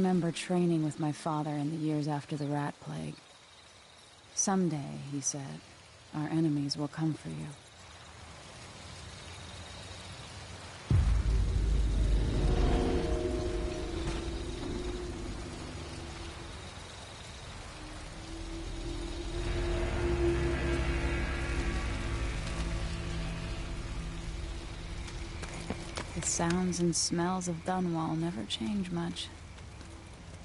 remember training with my father in the years after the rat plague. Someday, he said, our enemies will come for you. The sounds and smells of Dunwall never change much.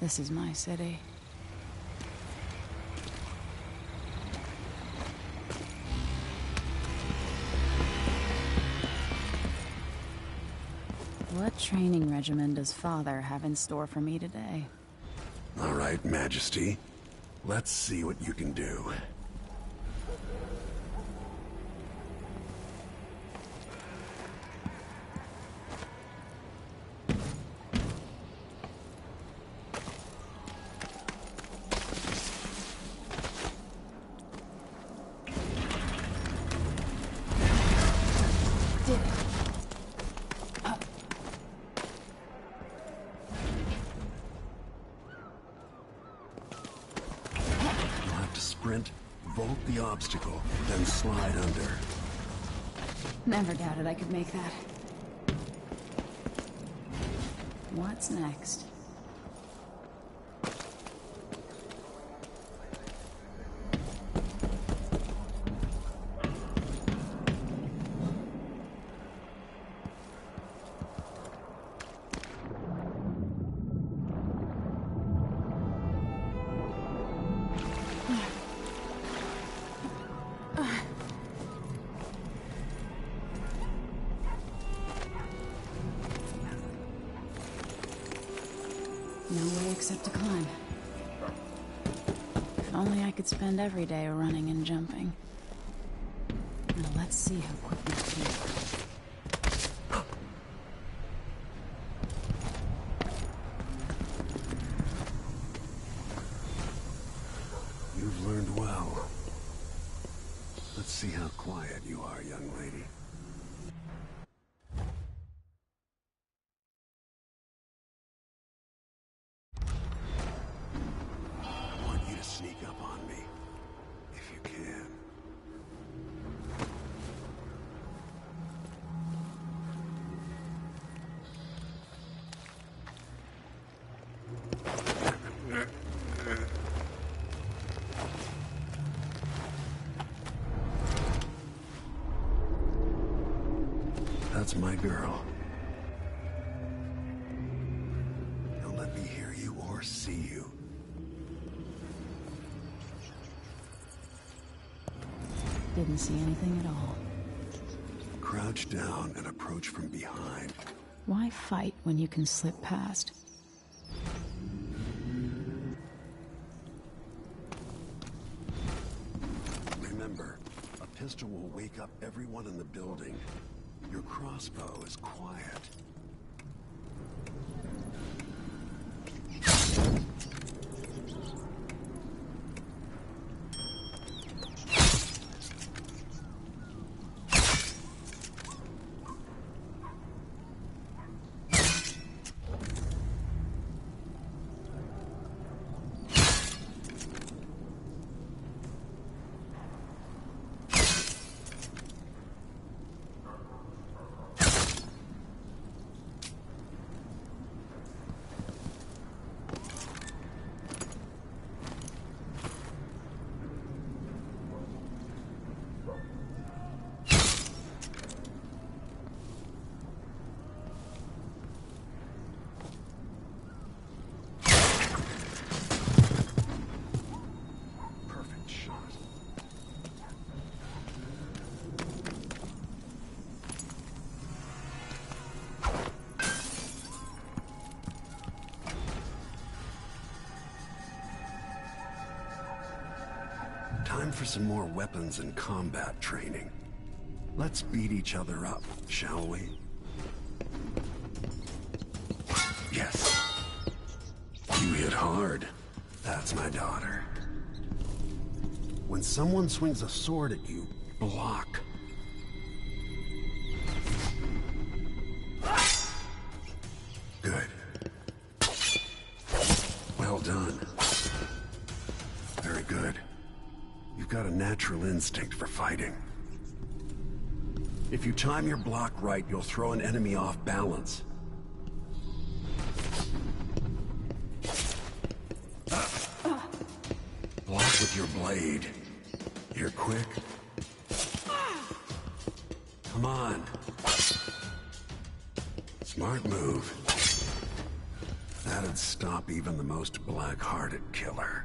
This is my city. What training regimen does Father have in store for me today? All right, Majesty. Let's see what you can do. Vault the obstacle, then slide under. Never doubted I could make that. What's next? No way except to climb. If only I could spend every day running and jumping. Now let's see how quick my feet are. You've learned well. Let's see how quiet you are, young lady. Sneak up on me, if you can. That's my girl. Don't let me hear you or see you. Didn't see anything at all. Crouch down and approach from behind. Why fight when you can slip past? Remember, a pistol will wake up everyone in the building. Your crossbow is quiet. Time for some more weapons and combat training. Let's beat each other up, shall we? Yes. You hit hard. That's my daughter. When someone swings a sword at you, block. Good. done. Very good. You've got a natural instinct for fighting. If you time your block right, you'll throw an enemy off balance. Block with your blade. You're quick. Come on. Smart move. That'd stop even the most black-hearted killer.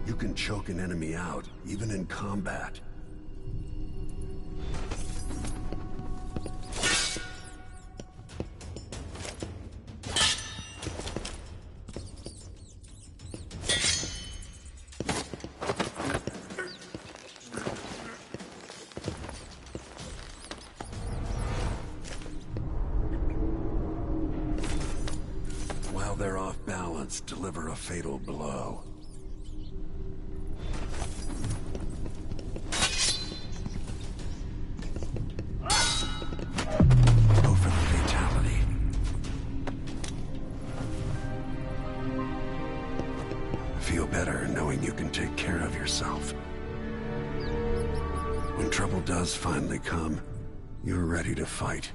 You can choke an enemy out, even in combat. While they're off balance, deliver a fatal blow. Go for the fatality. Feel better knowing you can take care of yourself. When trouble does finally come, you're ready to fight.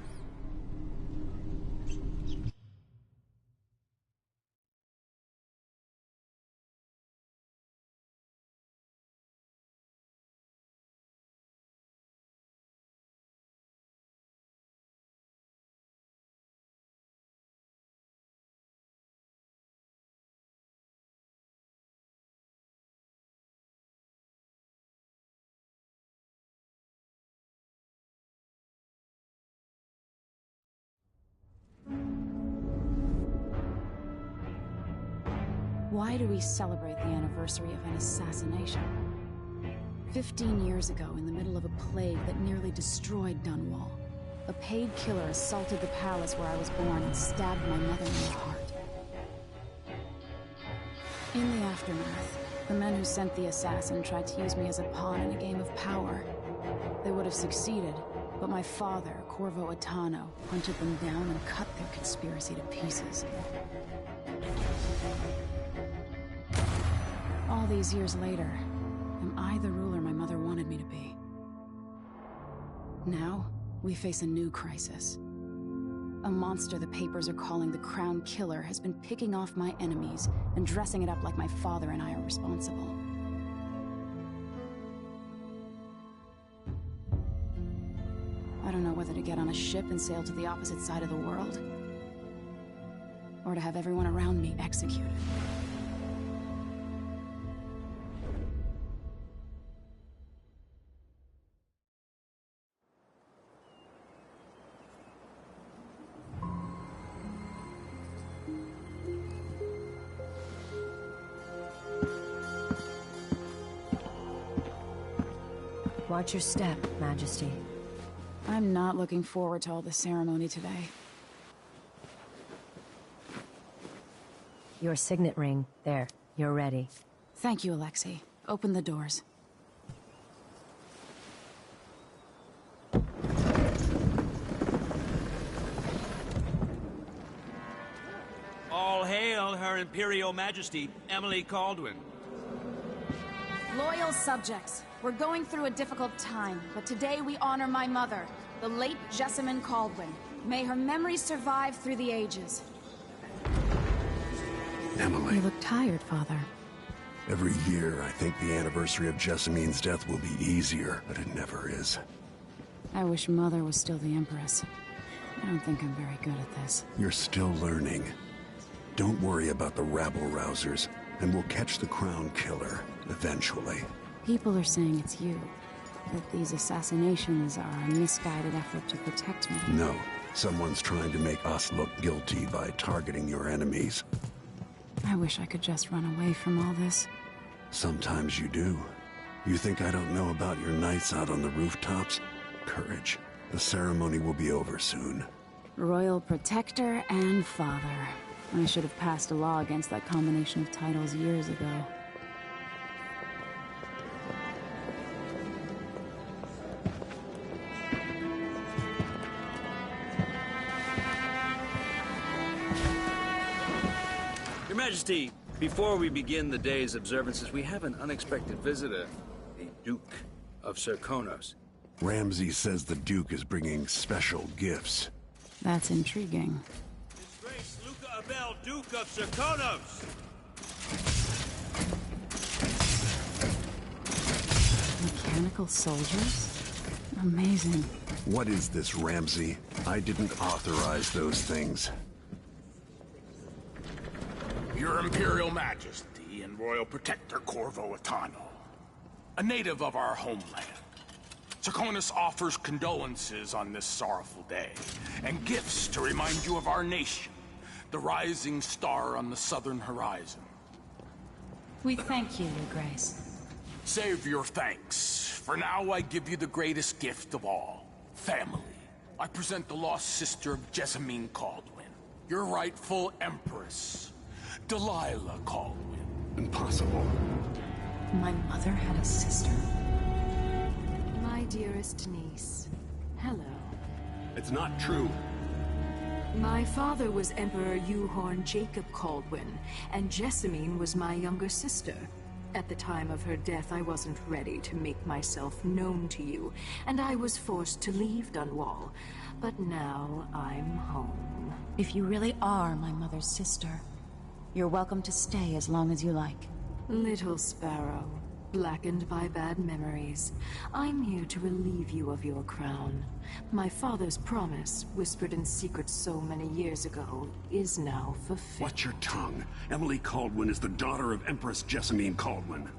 Why do we celebrate the anniversary of an assassination? 15 years ago, in the middle of a plague that nearly destroyed Dunwall, a paid killer assaulted the palace where I was born and stabbed my mother in the heart. In the aftermath, the men who sent the assassin tried to use me as a pawn in a game of power. They would have succeeded, but my father, Corvo Attano, hunted them down and cut their conspiracy to pieces. All these years later, am I the ruler my mother wanted me to be? Now, we face a new crisis. A monster the papers are calling the Crown Killer has been picking off my enemies and dressing it up like my father and I are responsible. I don't know whether to get on a ship and sail to the opposite side of the world, or to have everyone around me executed. Watch your step, Majesty. I'm not looking forward to all the ceremony today. Your signet ring. There. You're ready. Thank you, Alexei. Open the doors. All hail Her Imperial Majesty, Emily Caldwin. Loyal subjects, we're going through a difficult time, but today we honor my mother, the late Jessamine Caldwin. May her memory survive through the ages. Emily. You look tired, Father. Every year, I think the anniversary of Jessamine's death will be easier, but it never is. I wish Mother was still the Empress. I don't think I'm very good at this. You're still learning. Don't worry about the rabble-rousers, and we'll catch the Crown Killer, eventually. People are saying it's you. That these assassinations are a misguided effort to protect me. No. Someone's trying to make us look guilty by targeting your enemies. I wish I could just run away from all this. Sometimes you do. You think I don't know about your nights out on the rooftops? Courage. The ceremony will be over soon. Royal Protector and Father. I should have passed a law against that combination of titles years ago. Your Majesty, before we begin the day's observances, we have an unexpected visitor, the Duke of Serkonos. Ramsey says the Duke is bringing special gifts. That's intriguing. His Grace Luca Abel, Duke of Serkonos! Mechanical soldiers? Amazing. What is this, Ramsey? I didn't authorize those things. Your Imperial Majesty and Royal Protector Corvo Atano, a native of our homeland. Serkonos offers condolences on this sorrowful day, and gifts to remind you of our nation, the rising star on the southern horizon. We thank you, Your Grace. Save your thanks. For now, I give you the greatest gift of all, family. I present the lost sister of Jessamine Caldwin, your rightful Empress, Delilah Caldwin. Impossible. My mother had a sister? My dearest niece, hello. It's not true. My father was Emperor Euhorn Jacob Caldwin, and Jessamine was my younger sister. At the time of her death, I wasn't ready to make myself known to you, and I was forced to leave Dunwall. But now I'm home. If you really are my mother's sister, you're welcome to stay as long as you like. Little sparrow, blackened by bad memories, I'm here to relieve you of your crown. My father's promise, whispered in secret so many years ago, is now fulfilled. Watch your tongue. Emily Caldwin is the daughter of Empress Jessamine Caldwin.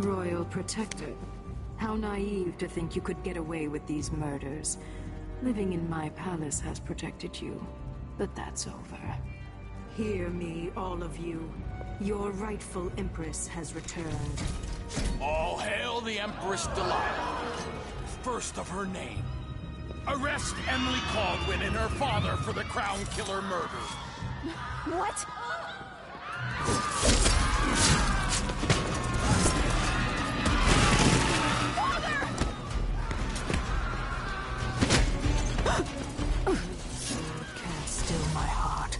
Royal Protector. How naive to think you could get away with these murders. Living in my palace has protected you, but that's over. Hear me, all of you. Your rightful Empress has returned. All hail the Empress Delilah, first of her name. Arrest Emily Caldwin and her father for the Crown Killer murder. What? Can't still my heart.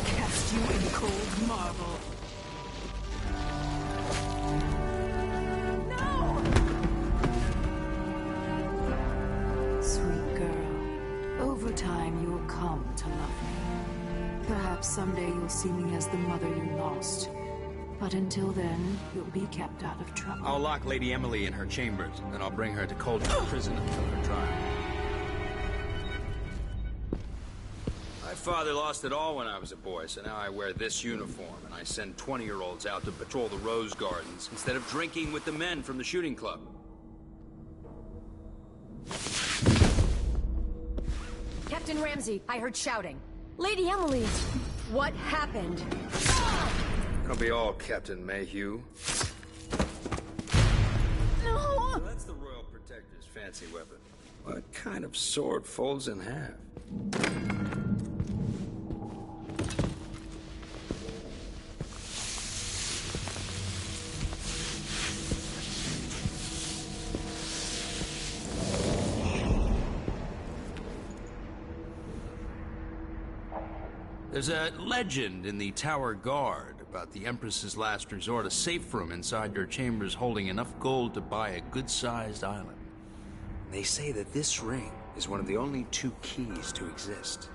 Cast you in cold marble. Sweet girl, over time you'll come to love me. Perhaps someday you'll see me as the mother you lost. But until then, you'll be kept out of trouble. I'll lock Lady Emily in her chambers, then I'll bring her to Coldwood Prison until her trial. My father lost it all when I was a boy, so now I wear this uniform, and I send 20-year-olds out to patrol the Rose Gardens instead of drinking with the men from the shooting club. Captain Ramsey, I heard shouting. Lady Emily, what happened? I'll be all Captain Mayhew. No! So that's the Royal Protector's fancy weapon. What kind of sword folds in half? There's a legend in the Tower Guard about the Empress's last resort, a safe room inside your chambers holding enough gold to buy a good-sized island. They say that this ring is one of the only 2 keys to exist.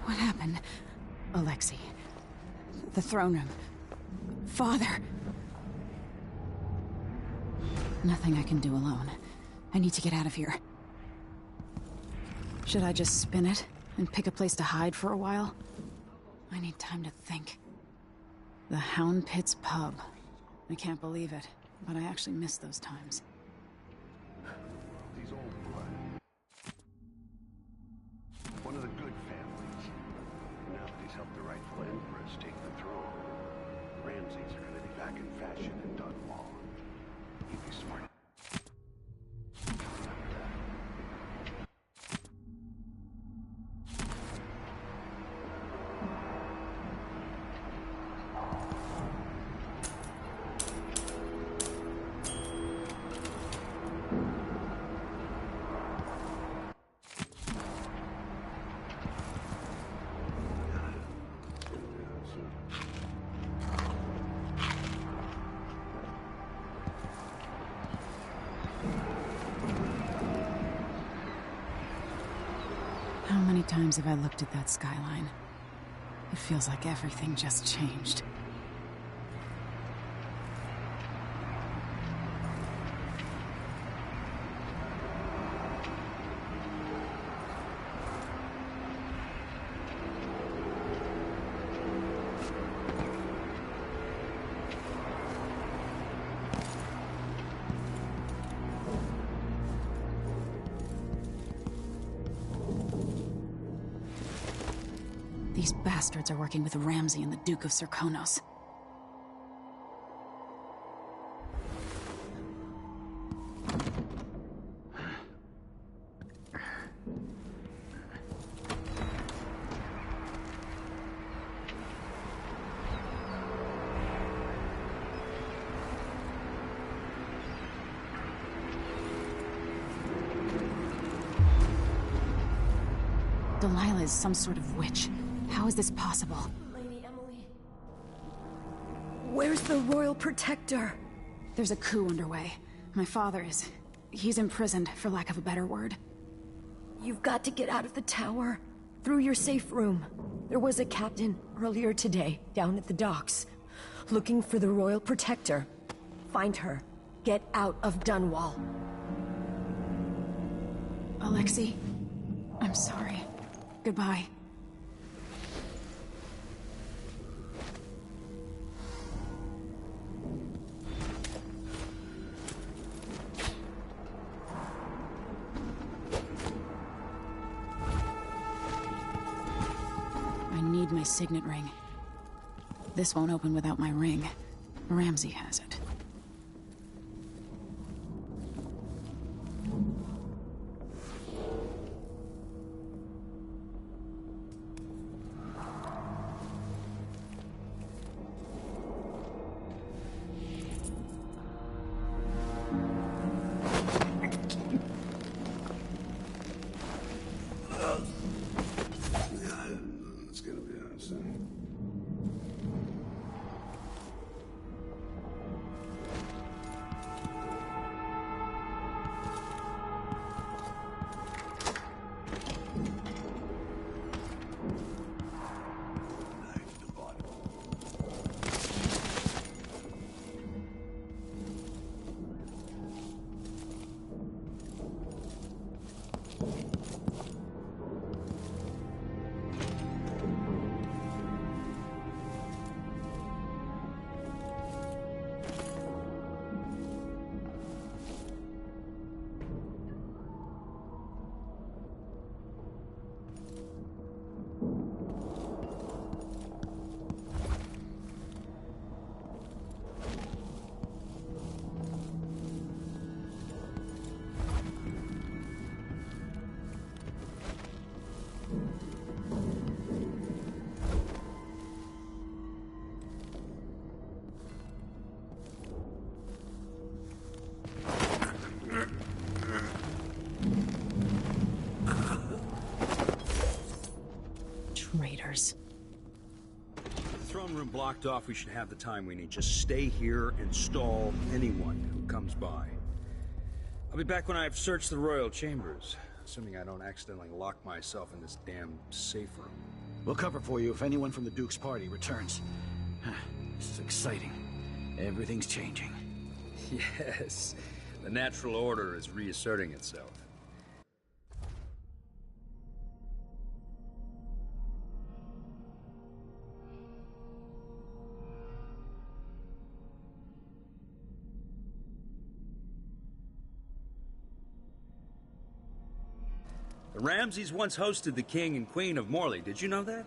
What happened? Alexei. The throne room. Father. Nothing I can do alone. I need to get out of here. Should I just spin it and pick a place to hide for a while? I need time to think. The Hound Pit's pub. I can't believe it, but I actually miss those times. These old blood. One of the good families. Now that he's helped the rightful empress take the throne, Ramses are going to be back in fashion in Dunwall. He'd be smart. How many times have I looked at that skyline? It feels like everything just changed. These bastards are working with Ramsay and the Duke of Serkonos. Delilah is some sort of witch. How is this possible? Lady Emily. Where's the Royal Protector? There's a coup underway. My father is... he's imprisoned, for lack of a better word. You've got to get out of the tower. Through your safe room. There was a captain earlier today, down at the docks. Looking for the Royal Protector. Find her. Get out of Dunwall. Alexei, I'm sorry. Goodbye. I need my signet ring. This won't open without my ring. Ramsay has it. It's gonna be awesome. Traitors. With the throne room blocked off, we should have the time we need. Just stay here and stall anyone who comes by. I'll be back when I've searched the royal chambers, assuming I don't accidentally lock myself in this damn safe room. We'll cover for you if anyone from the Duke's party returns. This is exciting. Everything's changing. Yes, the natural order is reasserting itself. The Ramseys once hosted the King and Queen of Morley. Did you know that?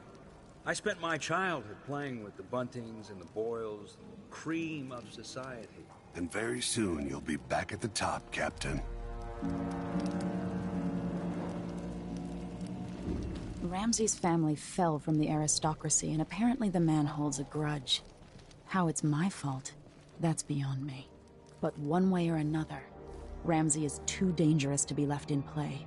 I spent my childhood playing with the Buntings and the Boyles, the cream of society. And very soon you'll be back at the top, Captain. Ramsey's family fell from the aristocracy, and apparently the man holds a grudge. How it's my fault, that's beyond me. But one way or another, Ramsey is too dangerous to be left in play.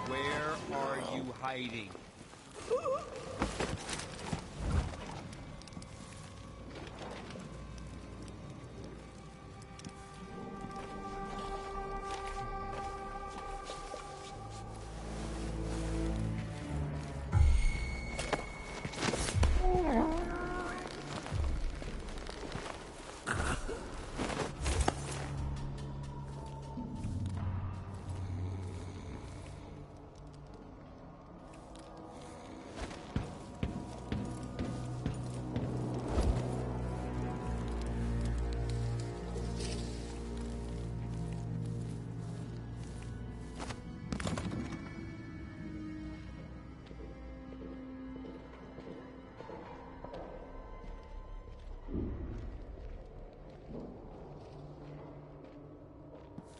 Where are you hiding?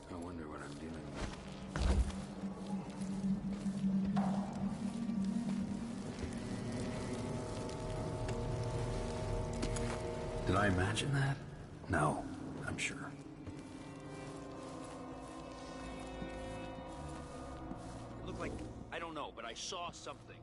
I wonder what I'm dealing with. Did I imagine that? No, I'm sure. It looked like, I don't know, but I saw something.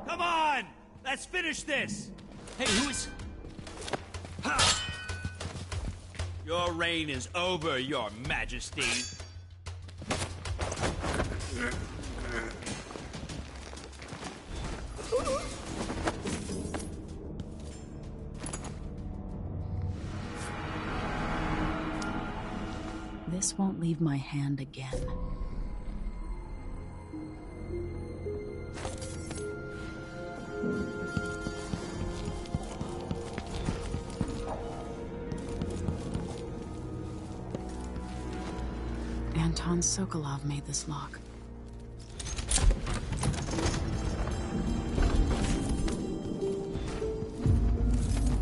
Come on! Let's finish this! Hey, who is... Ha! Your reign is over, Your Majesty. This won't leave my hand again. Anton Sokolov made this lock.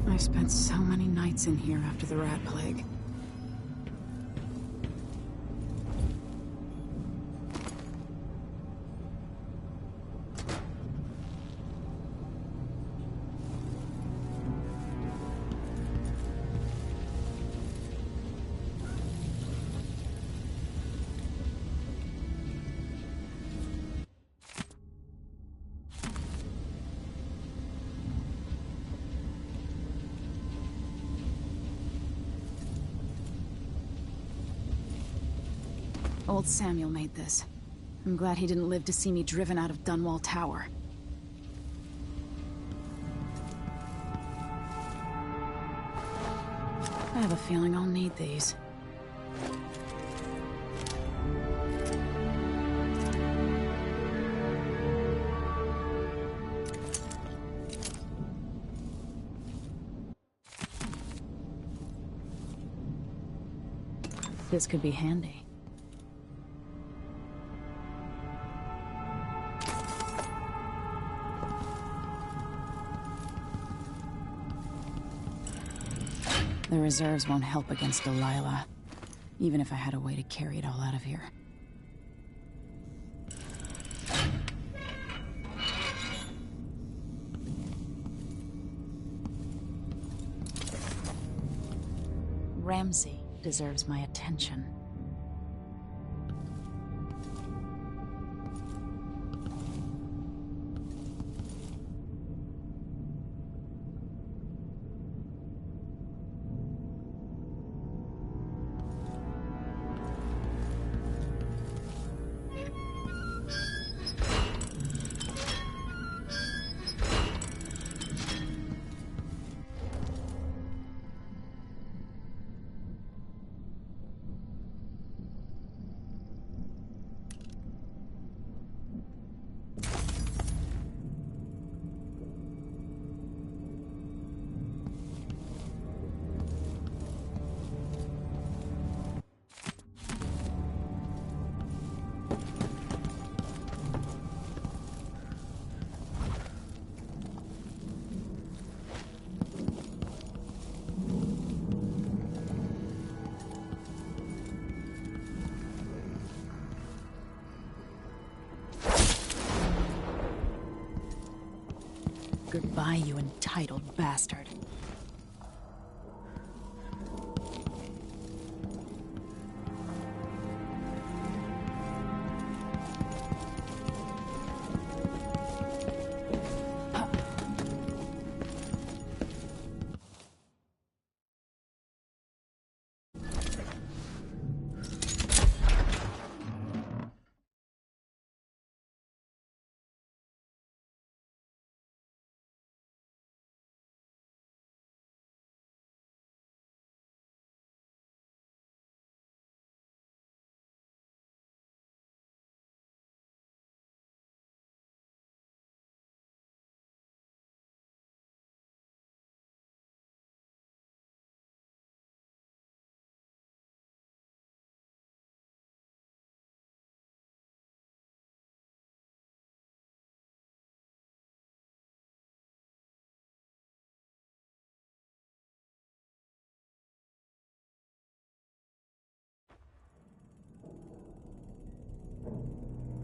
I spent so many nights in here after the rat plague. Old Samuel made this. I'm glad he didn't live to see me driven out of Dunwall Tower. I I have a feeling I'll need these. This could be handy. The reserves won't help against Delilah, even if I had a way to carry it all out of here. Ramsey deserves my attention. Goodbye, you entitled bastard.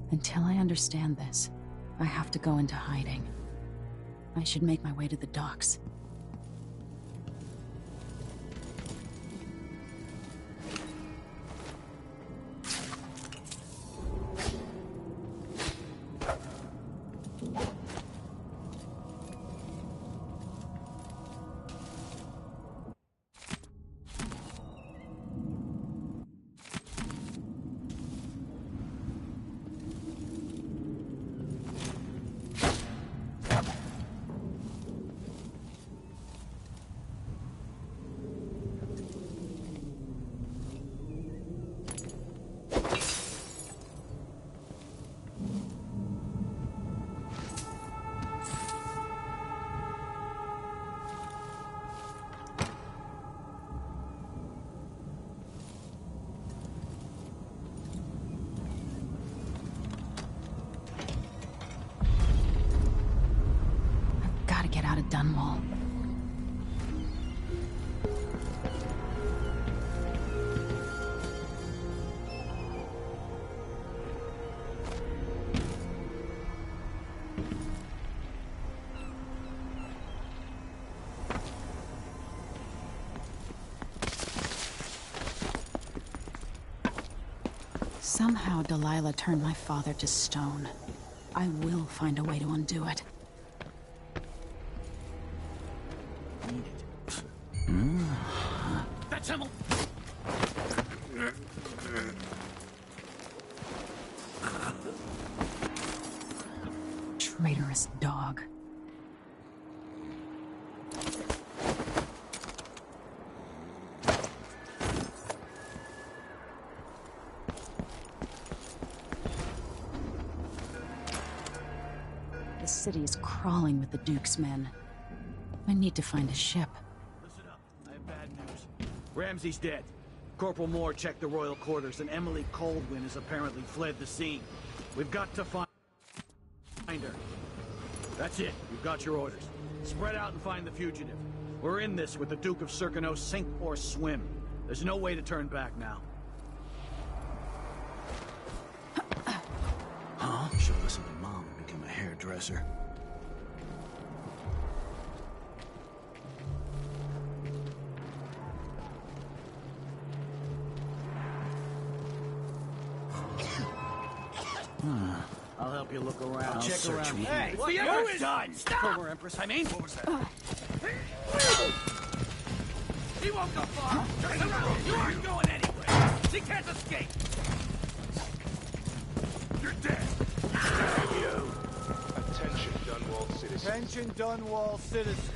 Until I understand this, I have to go into hiding. I should make my way to the docks. Gotta get out of Dunwall. Somehow Delilah turned my father to stone. I will find a way to undo it. That's him! Traitorous dog. city is crawling with the Duke's men. I need to find a ship. Listen up. I have bad news. Ramsey's dead. Corporal Moore checked the royal quarters, and Emily Coldwin has apparently fled the scene. We've got to find her. That's it. You've got your orders. Spread out and find the fugitive. We're in this with the Duke of Serkino, sink or swim. There's no way to turn back now. Huh? Should've listened to Mom and become a hairdresser. I'll help you look around. I'll check around. Hey, what? The Who Empress is done! Former Empress, I mean. What was that? He won't go far! Turn around! You aren't going anywhere! He can't escape! You're dead! Damn you! Attention, Dunwall citizens. Attention, Dunwall citizens.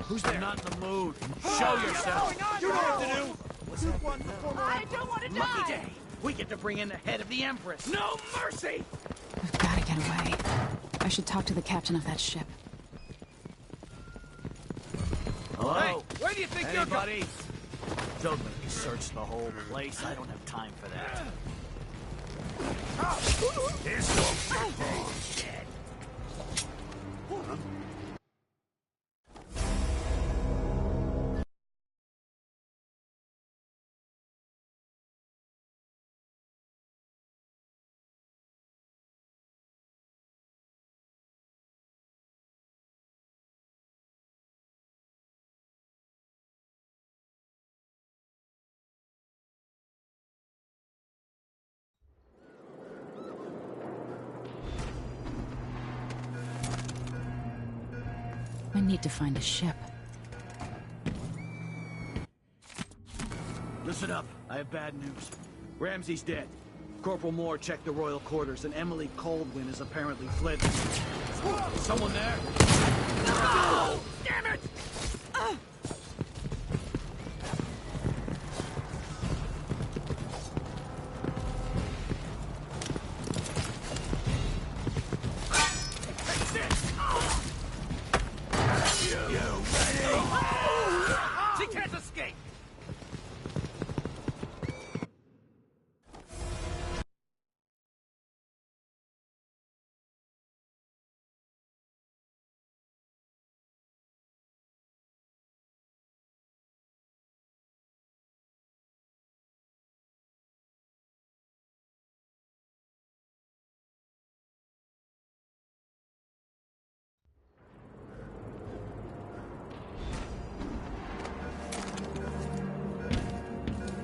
Who's They're not in the mood. Show yourself. You know what to do! I don't want to die! Lucky day. We get to bring in the head of the Empress. No mercy! We've got to get away. I should talk to the captain of that ship. Hello? Hey, where do you think you're going? Anybody? Don't make me search the whole place. I don't have time for that. Here's your big dead. I need to find a ship. Listen up. I have bad news. Ramsey's dead. Corporal Moore checked the royal quarters, and Emily Coldwin has apparently fled. Someone there? No! Damn it! She can't escape!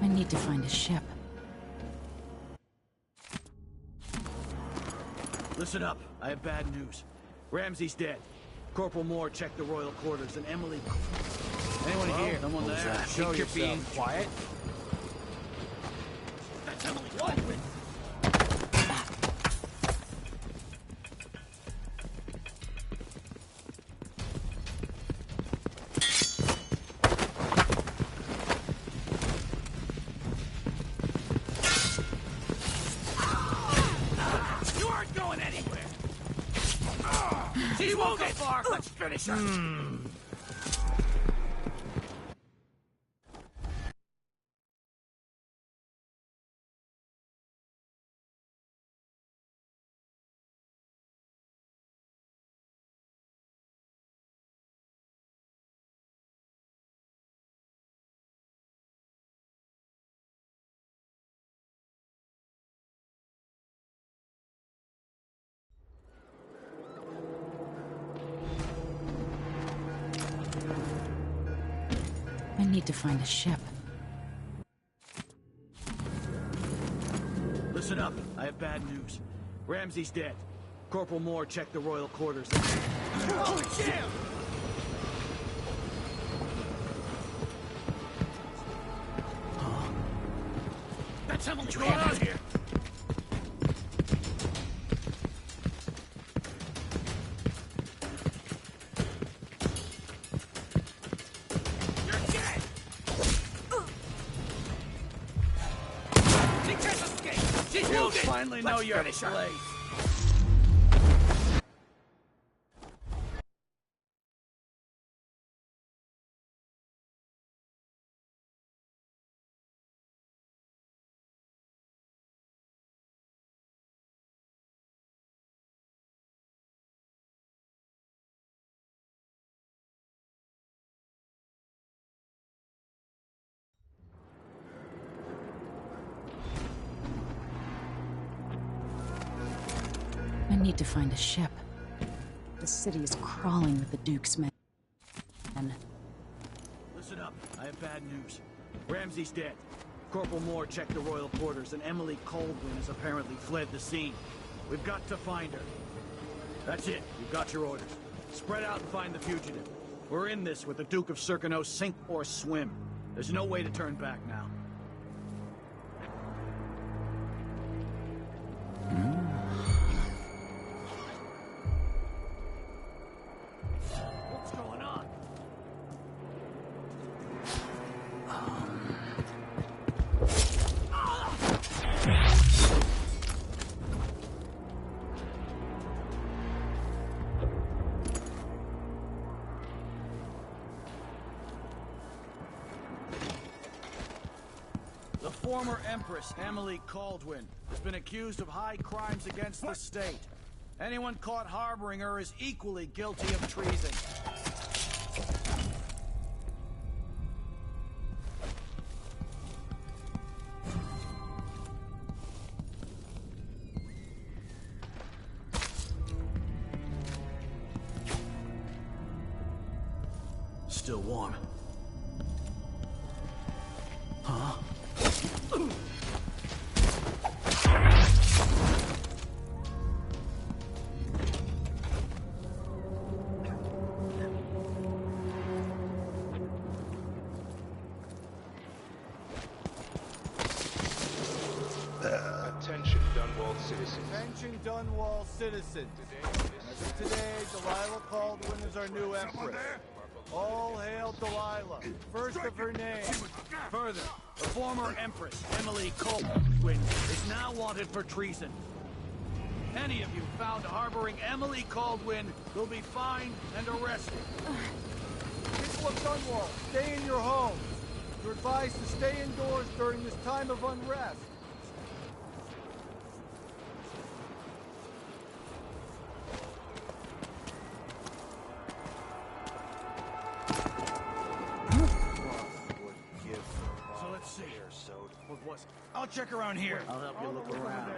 I need to find a ship. Listen up. I have bad news. Ramsey's dead. Corporal Moore checked the royal quarters, and Emily... Anyone here? Someone there? Show Think you're yourself. being quiet? That's Emily Coldwin. You aren't going anywhere! She won't go far! Let's finish her! I need to find a ship. Listen up. I have bad news. Ramsey's dead. Corporal Moore checked the royal quarters. Holy shit! That's Emily. What's going on here? You're dead! She can't escape! She's You'll wounded! finally know Let's your finish her. place. I need to find a ship. The city is crawling with the Duke's men. Listen up. I have bad news. Ramsey's dead. Corporal Moore checked the royal quarters, and Emily Coldwin has apparently fled the scene. We've got to find her. That's it. You've got your orders. Spread out and find the fugitive. We're in this with the Duke of Serkino, sink or swim. There's no way to turn back now. What's going on? The former Empress, Emily Caldwin, has been accused of high crimes against the state. Anyone caught harboring her is equally guilty of treason. Still warm. Huh? Attention, Dunwall citizens. Attention, Dunwall citizens. As of today, Delilah Caldwin is our new empress. All hail Delilah, first of her name. Further, the former Empress, Emily Caldwin, is now wanted for treason. Any of you found harboring Emily Caldwin will be fined and arrested. People of Dunwall, stay in your homes. You're advised to stay indoors during this time of unrest. So let's see. What was it? I'll check around here. I'll help you look around.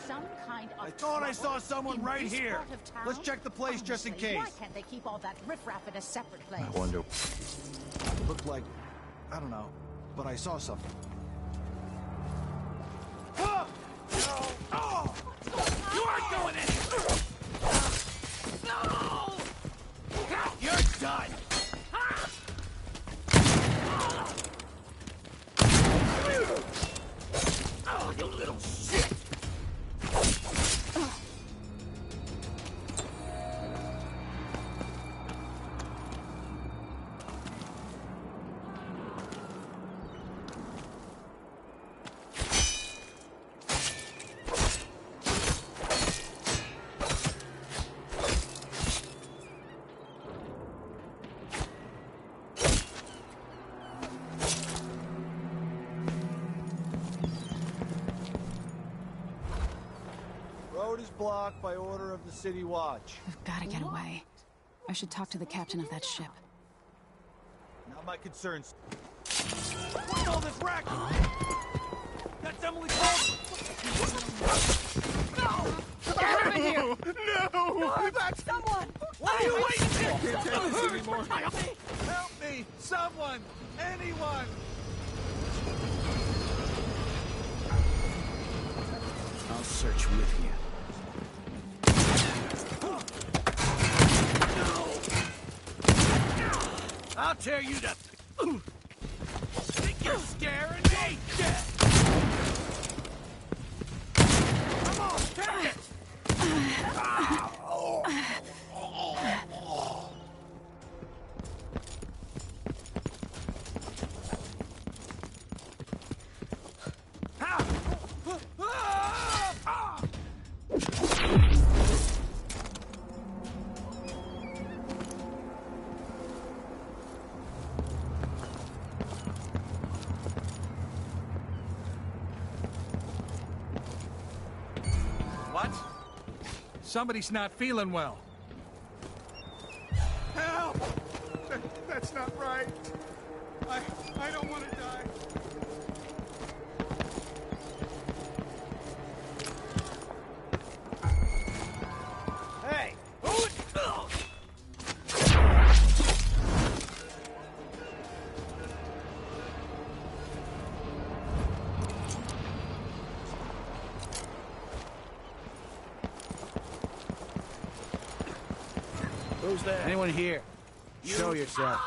Some kind of I thought I saw someone in right this here. part of town? Let's check the place just in Honestly, case. Why can't they keep all that riffraff in a separate place? I wonder. Looked like, I don't know, but I saw something. Ah! No! Oh! You aren't going anywhere! No! You're done! Oh, you little shit! Road is blocked by order of the City Watch. We've got to get away. I should talk to the captain of that ship. Not my concerns. What's all this racket? That's Emily Caldwin! No! Get out of here! No! That's someone! What are you waiting for? Can't take this anymore. Help me! Someone! Anyone! I'll search with you. I'll tear you to... Think you're scaring me? Yeah. Come on, take it! What? Somebody's not feeling well. Help! That's not right. I don't want to die. Who's there? Anyone here? Show yourself.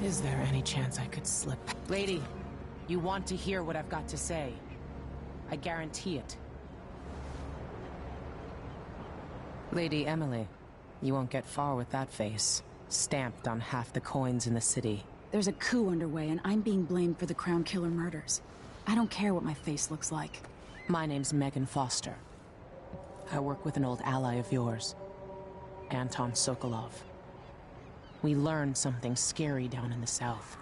Is there any chance I could slip? Lady, you want to hear what I've got to say. I guarantee it. Lady Emily, you won't get far with that face. Stamped on half the coins in the city. There's a coup underway, and I'm being blamed for the Crown Killer murders. I don't care what my face looks like. My name's Megan Foster. I work with an old ally of yours, Anton Sokolov. We learned something scary down in the south,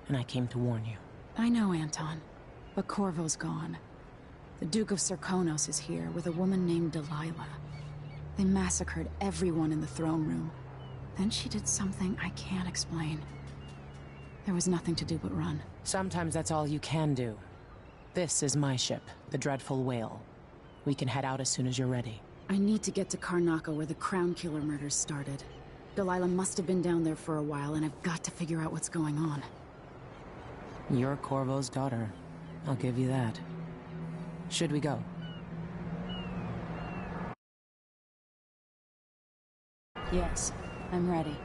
and I came to warn you. I know, Anton, but Corvo's gone. The Duke of Serkonos is here with a woman named Delilah. They massacred everyone in the throne room. Then she did something I can't explain. There was nothing to do but run. Sometimes that's all you can do. This is my ship, the Dreadful Whale. We can head out as soon as you're ready. I need to get to Karnaca where the Crown Killer murders started. Delilah must have been down there for a while, and I've got to figure out what's going on. You're Corvo's daughter. I'll give you that. Should we go? Yes, I'm ready.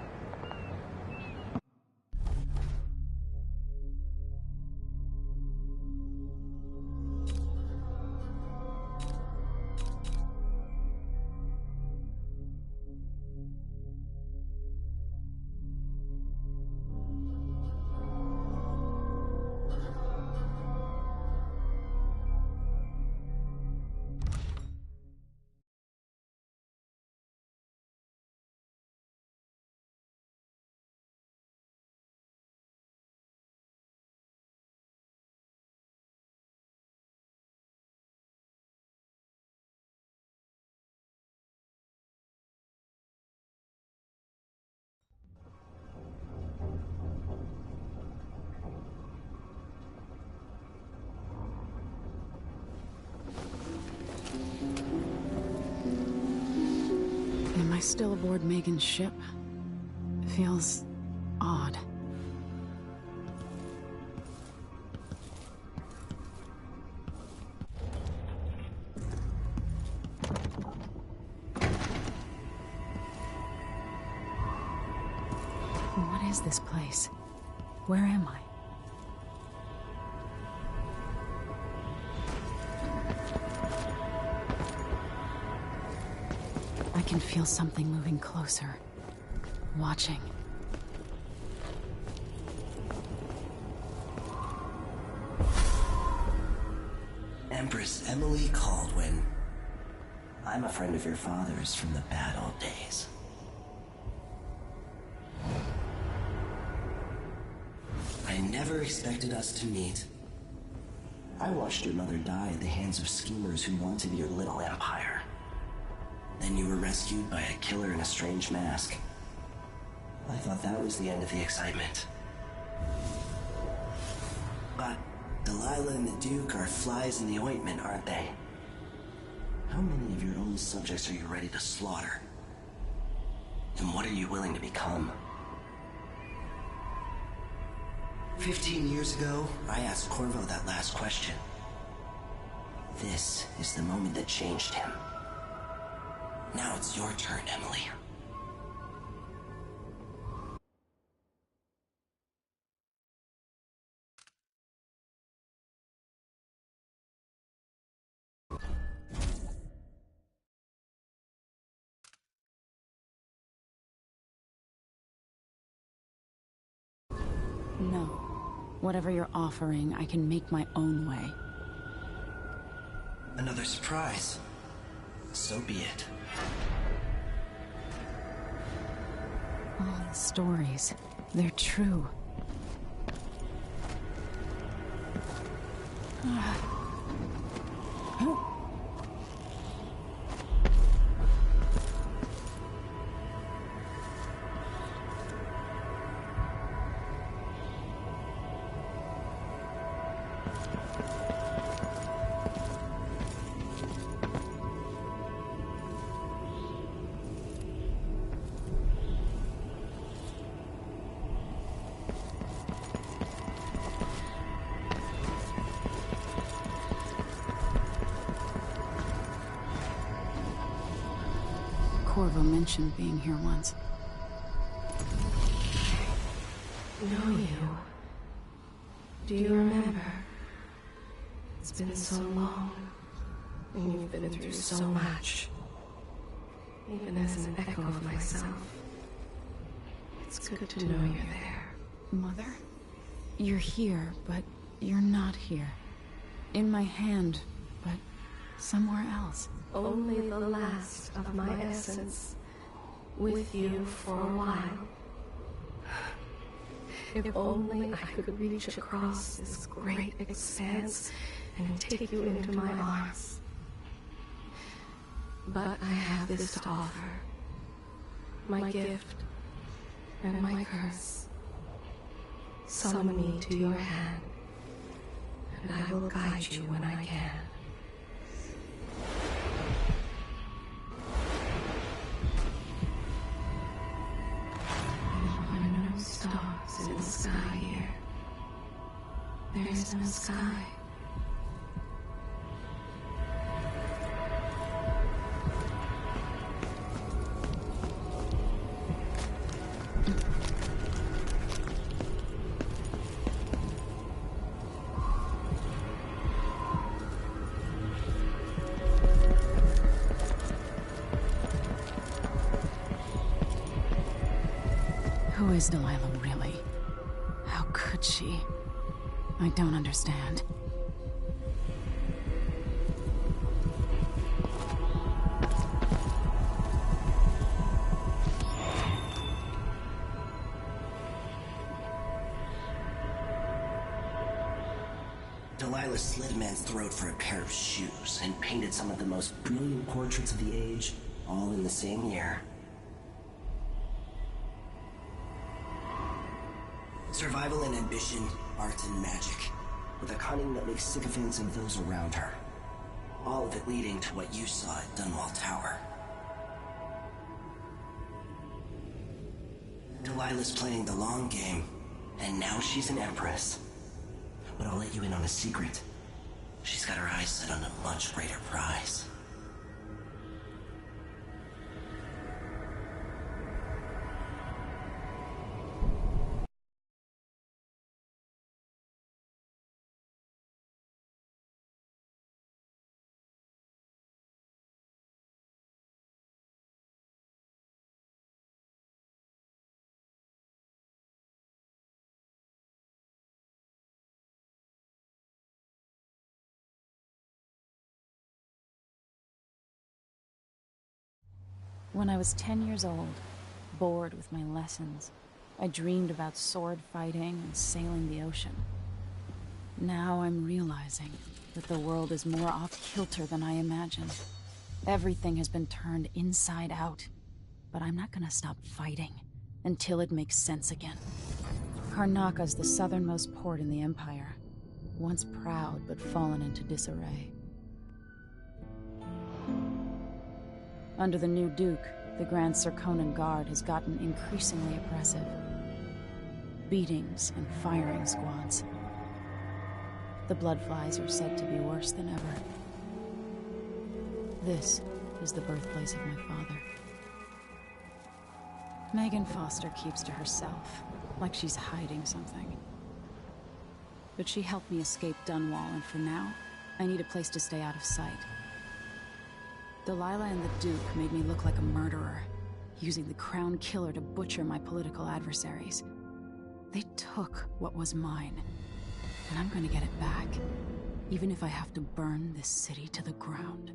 Am I still aboard Megan's ship? It feels odd. What is this place? Where am I? I can feel something moving closer. Watching. Empress Emily Caldwin. I'm a friend of your father's from the bad old days. I never expected us to meet. I watched your mother die at the hands of schemers who wanted your little empire. Then you were rescued by a killer in a strange mask. I thought that was the end of the excitement. But Delilah and the Duke are flies in the ointment, aren't they? How many of your own subjects are you ready to slaughter? And what are you willing to become? 15 years ago, I asked Corvo that last question. This is the moment that changed him. Now it's your turn, Emily. No. Whatever you're offering, I can make my own way. Another surprise. So be it. All the stories, they're true. Corvo mentioned being here once. Know you. Do you remember? It's been so long, and you've been through so much. Even as an echo of myself, it's good to know you're there. Mother? You're here, but you're not here. In my hand, but somewhere else. Only the last of my essence, with you for a while. If only I could reach across this great expanse and take you into my arms. But I have this to offer. My gift and my curse. Summon me to your hand, and I will guide you when I can. There are no stars in the sky here. There is no sky. Who is Delilah really? How could she? I don't understand. Delilah slit a man's throat for a pair of shoes and painted some of the most brilliant portraits of the age, all in the same year. Survival and ambition, art and magic, with a cunning that makes sycophants of those around her. All of it leading to what you saw at Dunwall Tower. Delilah's playing the long game, and now she's an empress. But I'll let you in on a secret. She's got her eyes set on a much greater prize. When I was 10 years old, bored with my lessons, I dreamed about sword fighting and sailing the ocean. Now I'm realizing that the world is more off-kilter than I imagined. Everything has been turned inside out, but I'm not gonna stop fighting until it makes sense again. Karnaka's the southernmost port in the Empire, once proud but fallen into disarray. Under the new Duke, the Grand Serkonan Guard has gotten increasingly oppressive. Beatings and firing squads. The Bloodflies are said to be worse than ever. This is the birthplace of my father. Megan Foster keeps to herself, like she's hiding something. But she helped me escape Dunwall, and for now, I need a place to stay out of sight. Delilah and the Duke made me look like a murderer, using the Crown Killer to butcher my political adversaries. They took what was mine, and I'm gonna get it back, even if I have to burn this city to the ground.